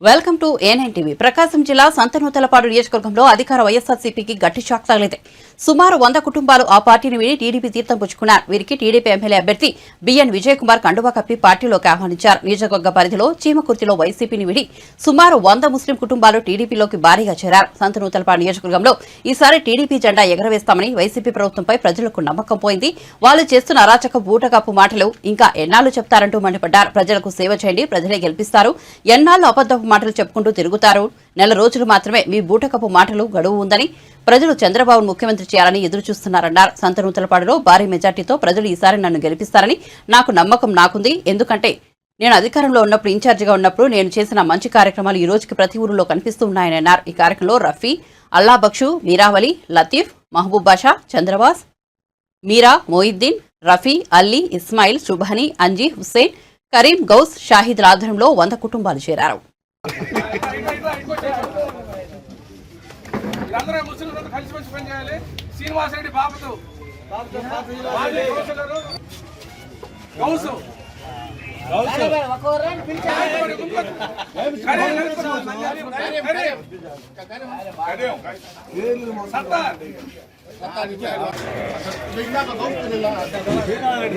Welcome to A9 TV. ప్రకాశం జిల్లా సంతనూతలపాడు నియోజకవర్గంలో అధికార వైఎస్ఆర్సీపీకి గట్టి షాక్ తగిలింది. సుమారు 100 కుటుంబాలు ఆ పార్టీని వీడి టీడీపీ తీర్థం పుచ్చుకున్నారు. వీరికి టీడీపీ ఎమ్మెల్యే అభ్యర్థి బిఎన్ విజయ్ కుమార్ కండువా కప్పి పార్టీలోకి ఆహ్వానించారు. నియోజకవర్గ పరిధిలో చీమకుర్తిలో వైసీపీని వీడి సుమారు 100 ముస్లిం కుటుంబాలు టీడీపీలోకి భారీగా చేరారు. సంతనూతలపాడు నియోజకవర్గంలో ఈసారి టీడీపీ జెండా ఎగరవేస్తామని వైసీపీ ప్రభుత్వంపై ప్రజలకు నమ్మకం పోయింది. వాళ్ళు చేస్తున్న అరాచక బూటకప్పు మాటలు ఇంకా ఎన్నాళ్లు చెప్తారంటూ మండిపడ్డారు. ప్రజలకు సేవ చేయండి, ప్రజలే గెలిపిస్తారు. ఎన్నాళ్లు అబద్దపు మాటలు చెప్పుకుంటూ తిరుగుతారు. నెల రోజులు మాత్రమే మీ బూటకపు మాటలు గడువు ఉందని, ప్రజలు చంద్రబాబును ముఖ్యమంత్రి చేయాలని ఎదురు చూస్తున్నారన్నారు. సంతనూతలపాడులో భారీ మెజార్టీతో ప్రజలు ఈసారి నన్ను గెలిపిస్తారని నాకు నమ్మకం నాకుంది. ఎందుకంటే నేను అధికారంలో ఉన్నప్పుడు, ఇన్ఛార్జిగా ఉన్నప్పుడు నేను చేసిన మంచి కార్యక్రమాలు ఈ రోజుకి ప్రతి ఊరిలో కనిపిస్తూ ఉన్నాయని అన్నారు. ఈ కార్యక్రమంలో రఫీ, అల్లా బక్షు, మీరావలి, లతీఫ్, మహబూబ్ బాషా, చంద్రవాస్, మీరా, మొయిద్దీన్, రఫీ, అల్లీ, ఇస్మాయిల్, సుభాని, అంజీ, హుస్సేన్, కరీం, గౌస్, షాహిద్ ఆధ్వర్యంలో 100 కుటుంబాలు చేరారు. శ్రీనివాసరెడ్డి బాబుతో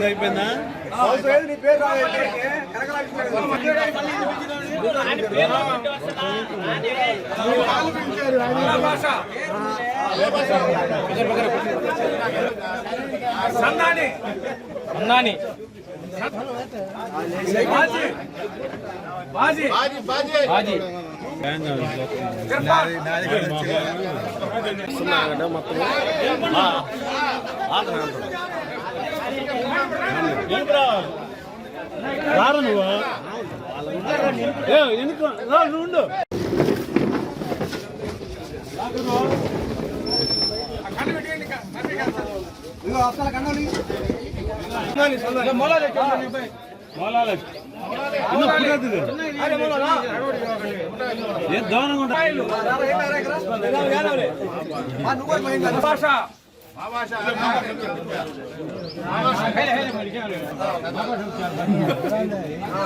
అయిపోయిందా రారు నువ్వు ఎందుకు ఉండు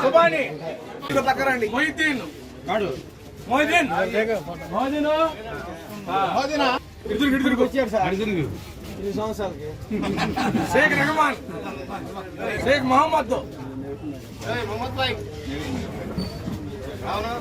సుబాని దగ్గరండి మొయిద్దీన్ ఇద్దరికి వచ్చారు సార్ 3 సంవత్సరాలకి. షేక్ రెహమాన్, షేక్ మహమ్మద్, మొహమ్మద్ భాయ్, అవునా